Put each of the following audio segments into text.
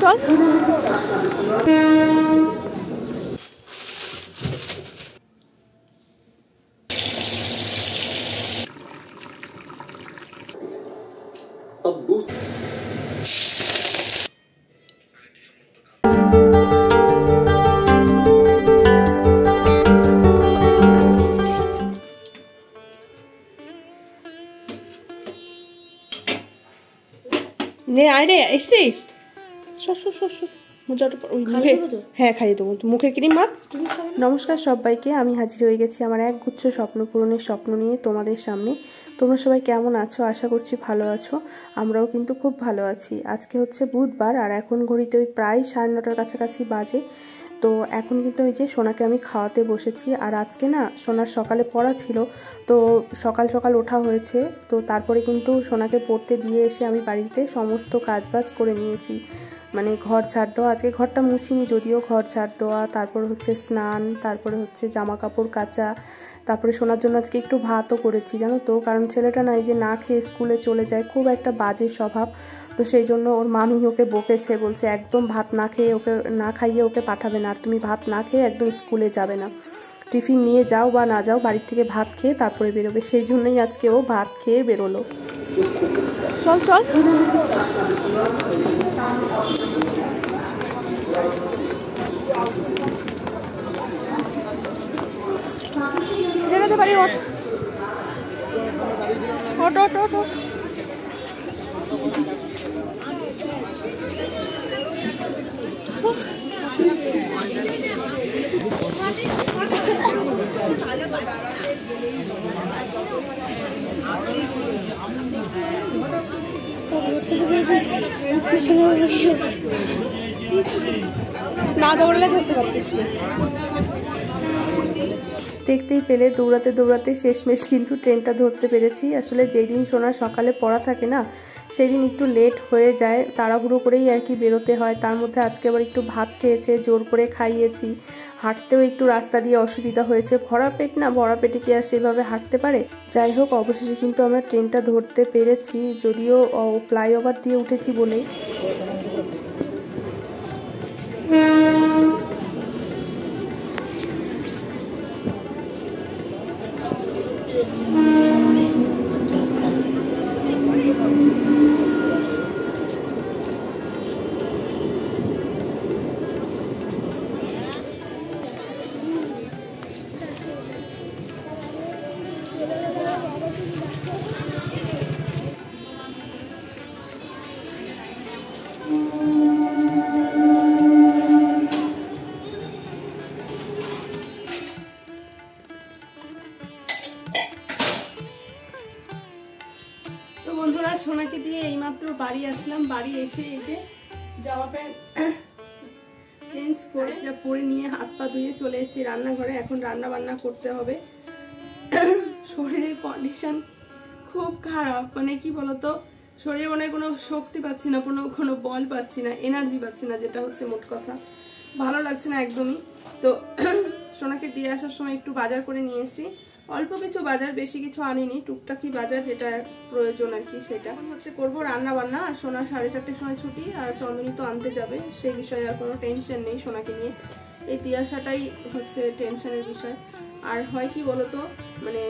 চল। নে আয় রে, এসছিস? মুখে হ্যাঁ খাইয়ে দেবো, মুখে ক্রিম মাখ। নমস্কার সবাইকে, আমি হাজির হয়ে গেছি আমার একগুচ্ছ স্বপ্ন পূরণের স্বপ্ন নিয়ে তোমাদের সামনে। তোমরা সবাই কেমন আছো? আশা করছি ভালো আছো। আমরাও কিন্তু খুব ভালো আছি। আজকে হচ্ছে বুধবার, আর এখন ঘড়িতে ওই প্রায় 9:30 কাছাকাছি বাজে। তো এখন কিন্তু ওই যে সোনাকে আমি খাওয়াতে বসেছি। আর আজকে না সোনার সকালে পড়া ছিল, তো সকাল সকাল ওঠা হয়েছে। তো তারপরে কিন্তু সোনাকে পড়তে দিয়ে এসে আমি বাড়িতে সমস্ত কাজবাজ করে নিয়েছি। মানে ঘর ঝাড় দেওয়া, আজকে ঘরটা মুছিনি যদিও, ঘর ঝাড় দেওয়া, তারপর হচ্ছে স্নান, তারপরে হচ্ছে জামা কাপড় কাচা, তারপরে শোনার জন্য আজকে একটু ভাতও করেছি জানো তো। কারণ ছেলেটা না এই যে না খেয়ে স্কুলে চলে যায়, খুব একটা বাজে স্বভাব। তো সেই জন্য ওর মামি ওকে বকেছে, বলছে একদম ভাত না খেয়ে ওকে, না খাইয়ে ওকে পাঠাবে না, আর তুমি ভাত না খেয়ে একদম স্কুলে যাবে না, টিফিন নিয়ে যাও বা না যাও, বাড়ির থেকে ভাত খেয়ে তারপরে বেরোবে। সেই জন্যই আজকে ও ভাত খেয়ে বেরোলো। চল চল। বেরোতে পারি, ওঠ ওঠ ওঠ ওঠ ওঠ। না দৌড়লে ধরতে পারতিস না। দেখতেই পেলে দৌড়াতে দৌড়াতে শেষমেশ কিন্তু ট্রেনটা ধরতে পেরেছি। আসলে যেই দিন সোনার সকালে পড়া থাকে না, সেই দিন একটু লেট হয়ে যায়, তাড়াহুড়ো করেই আর কি বেরোতে হয়। তার মধ্যে আজকে আবার একটু ভাত খেয়েছে, জোর করে খাইয়েছি। হাঁটতেও একটু রাস্তা দিয়ে অসুবিধা হয়েছে, ভরা পেট না, ভরা পেটে কি আর সেভাবে হাঁটতে পারে। যাই হোক, অবশেষে কিন্তু আমরা ট্রেনটা ধরতে পেরেছি, যদিও ফ্লাইওভার দিয়ে উঠেছি বলেই। তো বন্ধুরা, সোনাকে দিয়ে এইমাত্র বাড়ি আসলাম। বাড়ি এসে এই যে জামা প্যান্ট চেঞ্জ করে পরে নিয়ে হাত পা ধুয়ে চলে এসেছি রান্নাঘরে। এখন রান্না বান্না করতে হবে। শরীরের কন্ডিশন খুব খারাপ, মানে কি বলতো, শরীরে মনে কোনো শক্তি পাচ্ছি না, কোনো বল পাচ্ছি না, এনার্জি পাচ্ছি না, যেটা হচ্ছে মোট কথা। ভালো লাগছে না একদমই। তো সোনাকে দিয়ে আসার সময় একটু বাজার করে নিয়ে এসেছি, অল্প কিছু বাজার, বেশি কিছু আনিনি, টুকটাকি বাজার যেটা প্রয়োজন আর কি, সেটা। এখন হচ্ছে করবো রান্না বান্না। আর সোনা 4:30টার সময় ছুটি, আর চন্দনী তো আনতে যাবে, সেই বিষয়ে আর কোনো টেনশন নেই সোনাকে নিয়ে। এই দিয়ে আসাটাই হচ্ছে টেনশনের বিষয়। আর হয় কি বলতো, মানে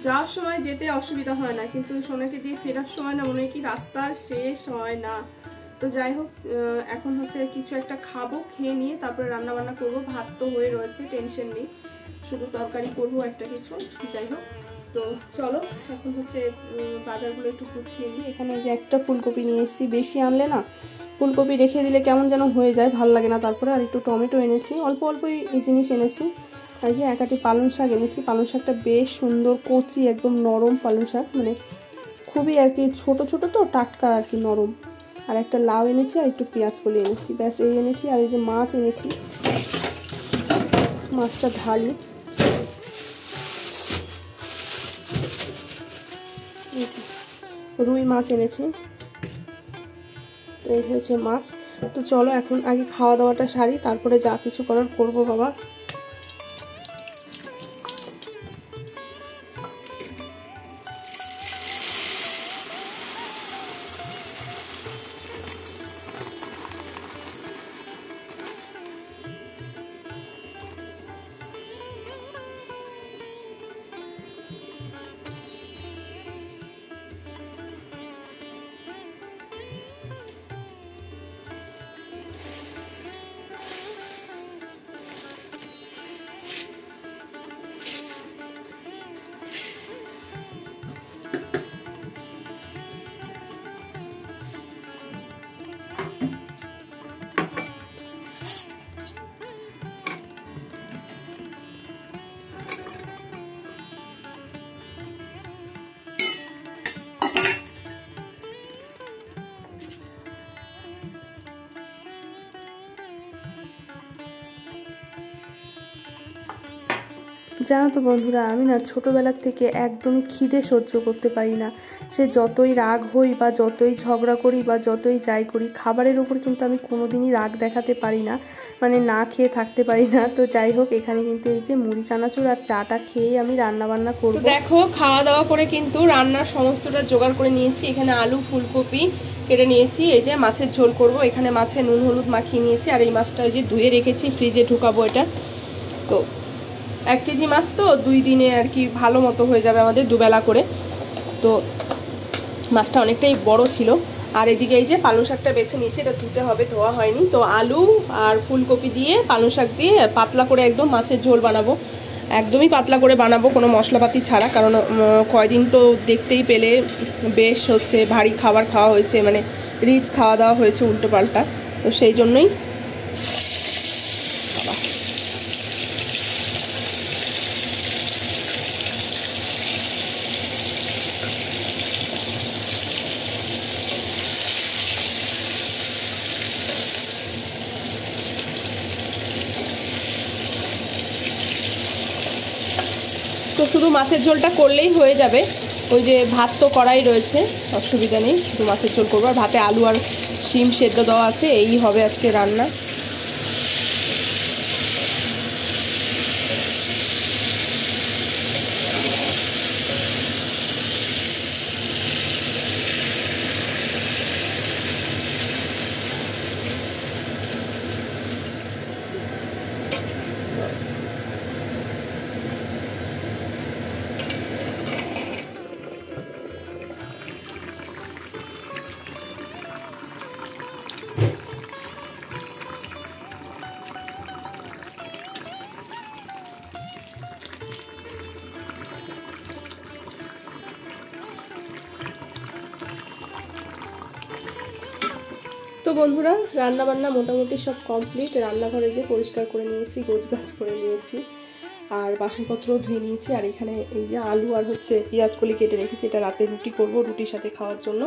যাওয়ার সময় যেতে অসুবিধা হয় না, কিন্তু সোনাকে দিয়ে ফেরার সময় না মনে হয় কি রাস্তার শেষ হয় না। তো যাই হোক, এখন হচ্ছে কিছু একটা খাবো, খেয়ে নিয়ে তারপরে রান্না বান্না করবো। ভাত তো হয়ে রয়েছে, টেনশন নেই, শুধু তরকারি করবো একটা কিছু। যাই হোক, তো চলো এখন হচ্ছে বাজারগুলো একটু গুছিয়ে নিই। এখানে যে একটা ফুলকপি নিয়ে এসেছি, বেশি আনলে না ফুলকপি রেখে দিলে কেমন যেন হয়ে যায়, ভালো লাগে না। তারপরে আর একটু টমেটো এনেছি, অল্প অল্পই এই জিনিস এনেছি। আর যে একাটি পালং শাক এনেছি, পালং শাকটা বেশ সুন্দর কচি, একদম নরম পালং শাক, মানে খুবই আর কি ছোট ছোট তো, টাটকা আর কি, নরম। আর একটা লাউ এনেছি, আর একটু পেঁয়াজ কলি এনেছি, ব্যাস এই এনেছি। আর এই যে মাছ এনেছি, মাছটা ঢালি। রুই মাছ এনেছি, তো এই হয়েছে মাছ। তো চলো এখন আগে খাওয়া দাওয়াটা সারি, তারপরে যা কিছু করার করবো বাবা। জানো তো বন্ধুরা, আমি না ছোটোবেলার থেকে একদমই খিদে সহ্য করতে পারি না। সে যতই রাগ হই বা যতই ঝগড়া করি বা যতই যাই করি, খাবারের ওপর কিন্তু আমি কোনোদিনই রাগ দেখাতে পারি না, মানে না খেয়ে থাকতে পারি না। তো যাই হোক, এখানে কিন্তু এই যে মুড়ি চানাচুর আর চাটা খেয়েই আমি রান্না বান্না করব। তো দেখো, খাওয়া দাওয়া করে কিন্তু রান্নার সমস্তটা জোগাড় করে নিয়েছি। এখানে আলু ফুলকপি কেটে নিয়েছি, এই যে মাছের ঝোল করব। এখানে মাছে নুন হলুদ মাখিয়ে নিয়েছি, আর এই মাছটা এই যে ধুয়ে রেখেছি, ফ্রিজে ঢুকাবো এটা। তো 1 কেজি মাছ তো 2 দিনে আর কি ভালো মতো হয়ে যাবে আমাদের, দুবেলা করে। তো মাছটা অনেকটাই বড় ছিল। আর এদিকে এই যে পালং শাকটা বেছে নিয়েছি, এটা ধুতে হবে, ধোয়া হয়নি। তো আলু আর ফুলকপি দিয়ে পালং শাক দিয়ে পাতলা করে একদম মাছের ঝোল বানাবো, একদমই পাতলা করে বানাবো, কোনো মশলাপাতি ছাড়া। কারণ কয়দিন তো দেখতেই পেলে বেশ হচ্ছে ভারী খাবার খাওয়া হয়েছে, মানে রিচ খাওয়া দাওয়া হয়েছে উল্টো পাল্টা। তো সেই জন্যই তো শুধু মাছের ঝোলটা করলেই হয়ে যাবে। ওই যে ভাত তো করাই রয়েছে, অসুবিধা নেই, শুধু মাছের ঝোল করবো। আর ভাতে আলু আর শিম সেদ্ধ দেওয়া আছে, এই হবে আজকে রান্না। তো বন্ধুরা, রান্না বান্না মোটামুটি সব কমপ্লিট। রান্নাঘরে যে পরিষ্কার করে নিয়েছি, গোছগাছ করে নিয়েছি, আর বাসনপত্রও ধুয়ে নিয়েছি। আর এখানে এই যে আলু আর হচ্ছে পেঁয়াজ কলি কেটে রেখেছি, এটা রাতে রুটি করব, রুটির সাথে খাওয়ার জন্য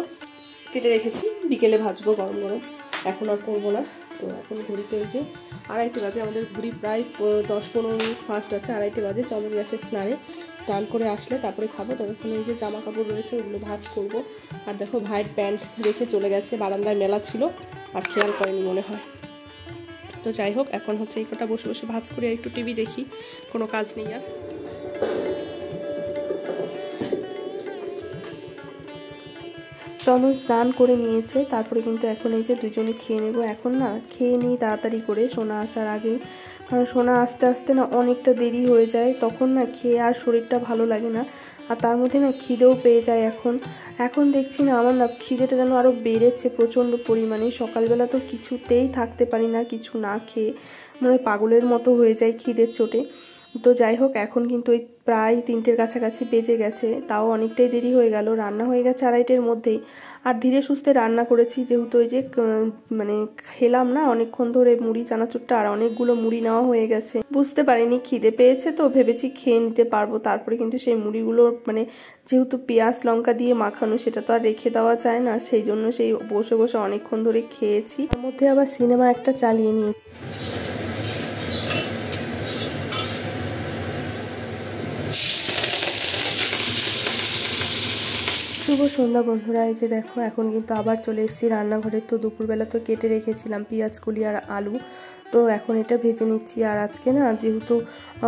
কেটে রেখেছি, বিকেলে ভাজবো গরম গরম, এখন আর করবো না। তো এখন ঘড়িতে ওই যে 2:30 বাজে, আমাদের ঘড়ি প্রায় 10-15 মিনিট ফাস্ট আছে। 2:30 বাজে, চন্দন গেছে স্নান করে আসলে তারপরে খাবো। ততক্ষণ এই যে জামা কাপড় রয়েছে, ওগুলো ভাঁজ করবো। আর দেখো, ভাইয়ের প্যান্ট রেখে চলে গেছে, বারান্দায় মেলা ছিল আর খেয়াল করেনি মনে হয়। তো যাই হোক, এখন হচ্ছে এই কটা বসে বসে ভাঁজ করে একটু টিভি দেখি, কোনো কাজ নেই আর। চন্দন স্নান করে নিয়েছে, তারপরে কিন্তু এখন এই যে দুজনে খেয়ে নেবো। এখন না খেয়ে নিই তাড়াতাড়ি করে, সোনা আসার আগেই, কারণ সোনা আস্তে আস্তে না অনেকটা দেরি হয়ে যায়, তখন না খেয়ে আর শরীরটা ভালো লাগে না। আর তার মধ্যে না খিদেও পেয়ে যায়। এখন দেখছি না আমার না খিদেটা যেন আরও বেড়েছে প্রচণ্ড পরিমাণে। সকালবেলা তো কিছুতেই থাকতে পারি না, কিছু না খেয়ে মনে পাগলের মতো হয়ে যায় খিদের চোটে। তো যাই হোক, এখন কিন্তু ওই প্রায় 3টের কাছাকাছি বেজে গেছে, তাও অনেকটাই দেরি হয়ে গেল। রান্না হয়ে গেছে 2:30-এর মধ্যেই। আর ধীরে সুস্থে রান্না করেছি, যেহেতু ওই যে মানে খেলাম না অনেকক্ষণ ধরে মুড়ি চানাচুরটা, আর অনেকগুলো মুড়ি নেওয়া হয়ে গেছে। বুঝতে পারিনি খিদে পেয়েছে, তো ভেবেছি খেয়ে নিতে পারবো। তারপরে কিন্তু সেই মুড়িগুলো মানে যেহেতু পেঁয়াজ লঙ্কা দিয়ে মাখানো, সেটা তো আর রেখে দেওয়া যায় না, সেই জন্য সেই বসে বসে অনেকক্ষণ ধরে খেয়েছি। তার মধ্যে আবার সিনেমা একটা চালিয়ে নিয়েছি। শুভ সন্ধ্যা বন্ধুরা, এই যে দেখো, এখন কিন্তু আবার চলে এসেছি রান্নাঘরে। তো দুপুরবেলা তো কেটে রেখেছিলাম পেঁয়াজ কলি আর আলু, তো এখন এটা ভেজে নিচ্ছি। আর আজকে না যেহেতু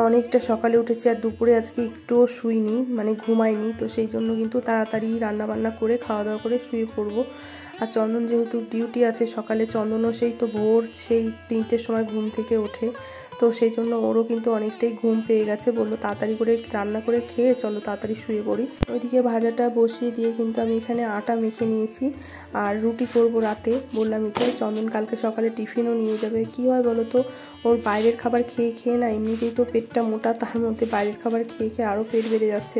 অনেকটা সকালে উঠেছি, আর দুপুরে আজকে একটুও শুইনি, মানে ঘুমাইনি, তো সেই জন্য কিন্তু তাড়াতাড়ি রান্নাবান্না করে খাওয়া দাওয়া করে শুয়ে পড়বো। আর চন্দন যেহেতু ডিউটি আছে সকালে, চন্দনও সেই তো ভোর সেই 3টের সময় ঘুম থেকে ওঠে, তো সেই জন্য ওরও কিন্তু অনেকটাই ঘুম পেয়ে গেছে। বললো তাড়াতাড়ি করে রান্না করে খেয়ে চলো তাড়াতাড়ি শুয়ে পড়ি। ওইদিকে ভাজাটা বসিয়ে দিয়ে কিন্তু আমি এখানে আটা মেখে নিয়েছি, আর রুটি করব রাতে। বললামই তো, চন্দন কালকে সকালে টিফিনও নিয়ে যাবে। কি হয় বলো তো, ওর বাইরের খাবার খেয়ে খেয়ে না এমনিতেই তো পেটটা মোটা, তার মধ্যে বাইরের খাবার খেয়ে খেয়ে আরও পেট বেড়ে যাচ্ছে।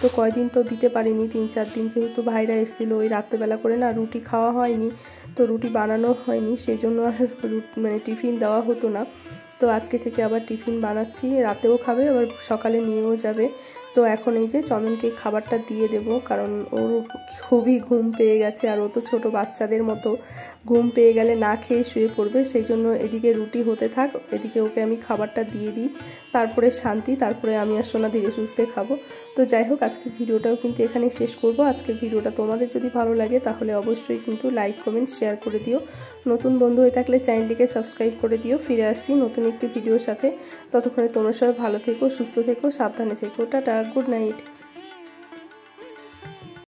তো কয়দিন তো দিতে পারিনি, 3-4 দিন, যেহেতু ভাইরা এসেছিলো, ওই রাত্রেবেলা করে না রুটি খাওয়া হয়নি, তো রুটি বানানো হয়নি, সেই জন্য আর মানে টিফিন দেওয়া হতো না। তো আজকে থেকে আবার টিফিন বানাচ্ছি, রাতেও খাবে আবার সকালে নিয়েও যাবে। তো এখন এই যে চন্দনকে খাবারটা দিয়ে দেব, কারণ ওর খুবই ঘুম পেয়ে গেছে, আর ও তো ছোটো বাচ্চাদের মতো ঘুম পেয়ে গেলে না খেয়ে শুয়ে পড়বে। সেই জন্য এদিকে রুটি হতে থাক, এদিকে ওকে আমি খাবারটা দিয়ে দিই, তারপরে শান্তি, তারপরে আমি আর সোনা ধীরে সুস্থে খাবো। তো যাই হোক, আজকের ভিডিওটাও কিন্তু এখানে শেষ করব। আজকের ভিডিওটা তোমাদের যদি ভালো লাগে তাহলে অবশ্যই কিন্তু লাইক কমেন্ট শেয়ার করে দিও। নতুন বন্ধু হয়ে থাকলে চ্যানেলটিকে সাবস্ক্রাইব করে দিও। ফিরে আসছি নতুন একটি ভিডিওর সাথে। ততক্ষণে তোমরা সবাই ভালো থেকো, সুস্থ থেকো, সাবধানে থেকো। Tata, good night.